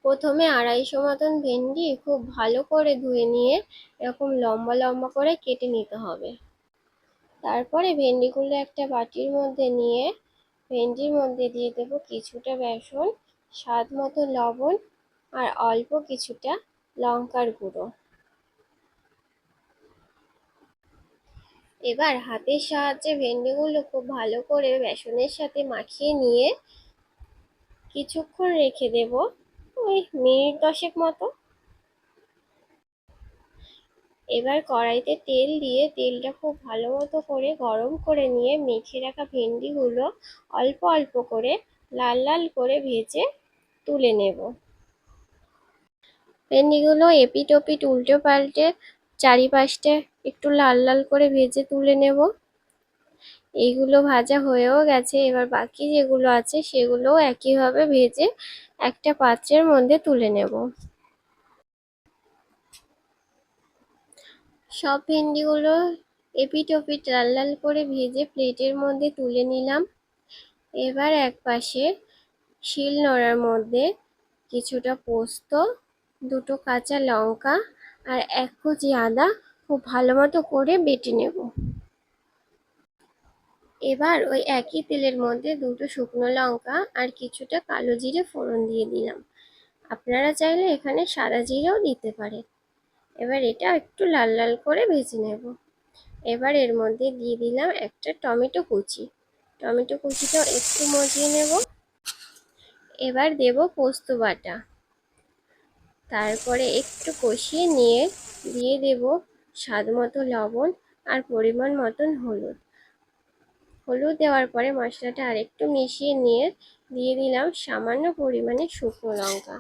প্রথমে 250 মতন ভেন্ডি খুব ভালো করে ধুয়ে নিয়ে এরকম লম্বা লম্বা করে কেটে নিতে হবে। তারপরে ভেন্ডিগুলো একটা বাটির মধ্যে নিয়ে ভেন্ডির মধ্যে দিয়ে দেবো কিছুটা বেসন, স্বাদ মতো লবণ আর অল্প কিছুটা লঙ্কার গুঁড়ো। এবার হাতের সাহায্যে ভেন্ডিগুলো খুব ভালো করে বেসনের সাথে মাখিয়ে নিয়ে কিছুক্ষণ রেখে দেব, ওই মিনিট 10 মতো। এবার কড়াইতে তেল দিয়ে তেলটা খুব ভালো মতো করে গরম করে নিয়ে মেখে রাখা ভেন্ডিগুলো অল্প অল্প করে লাল লাল করে ভেজে তুলে নেব। ভেন্ডিগুলো এপিট ওপিট উল্টে পাল্টে চারিপাশটা একটু লাল লাল করে ভেজে তুলে নেব। এইগুলো ভাজা হয়েও গেছে, এবার বাকি যেগুলো আছে সেগুলোও একইভাবে ভেজে একটা পাত্রের মধ্যে তুলে নেব। সব ভেন্ডিগুলো এপিট ওপিট লাল লাল করে ভেজে প্লেটের মধ্যে তুলে নিলাম। এবার এক পাশে শিল নোড়ার মধ্যে কিছুটা পোস্ত, দুটো কাঁচা লঙ্কা আর 1 কুচি আদা খুব ভালো মতো করে বেটে নেব। এবার ওই একই তেলের মধ্যে দুটো শুকনো লঙ্কা আর কিছুটা কালো জিরে ফোড়ন দিয়ে দিলাম। আপনারা চাইলে এখানে সাদা জিরেও দিতে পারেন। এবার এটা একটু লাল লাল করে ভেজে নেব। এবার এর মধ্যে দিয়ে দিলাম একটা টমেটো কুচি। টমেটো কুচিটাও একটু মজিয়ে নেব। এবার দেব পোস্ত বাটা। তারপরে একটু কষিয়ে নিয়ে দিয়ে দেব স্বাদ মতো লবণ আর পরিমাণ মতন হলুদ। হলুদ দেওয়ার পরে মশলাটা আরেকটু মিশিয়ে নিয়ে দিয়ে দিলাম সামান্য পরিমাণে শুকনো লঙ্কা।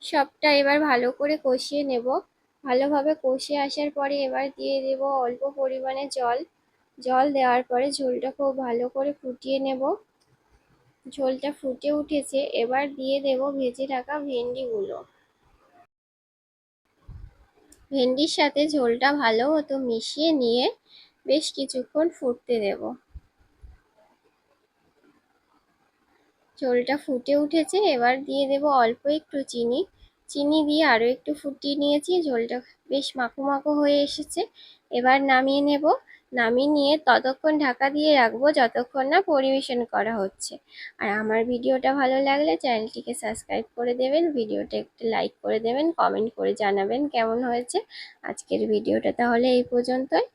সবটা এবার ভালো করে কষিয়ে নেব। ভালোভাবে কষে আসার পরে এবার দিয়ে দেব অল্প পরিমাণে জল। জল দেওয়ার পরে ঝোলটা খুব ভালো করে ফুটিয়ে নেব। ঝোলটা ফুটে উঠেছে, এবার দিয়ে দেব ভেজে রাখা ভেন্ডিগুলো। ভেন্ডির সাথে ঝোলটা ভালো মতো মিশিয়ে নিয়ে বেশ কিছুক্ষণ ফুটতে দেব। ঝোলটা ফুটে উঠেছে, এবার দিয়ে দেব অল্প একটু চিনি। চিনি দিয়ে আরও একটু ফুটিয়ে নিয়েছি, ঝোলটা বেশ মাখো মাখো হয়ে এসেছে। এবার নামিয়ে নেব। নামিয়ে নিয়ে ততক্ষণ ঢাকা দিয়ে রাখবো যতক্ষণ না পরিবেশন করা হচ্ছে। আর আমার ভিডিওটা ভালো লাগলে চ্যানেলটিকে সাবস্ক্রাইব করে দেবেন, ভিডিওটা একটু লাইক করে দেবেন, কমেন্ট করে জানাবেন কেমন হয়েছে। আজকের ভিডিওটা তাহলে এই পর্যন্তই।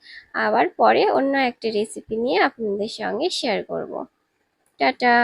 আবার পরে অন্য একটা রেসিপি নিয়ে আপনাদের সঙ্গে শেয়ার করব। টাটা।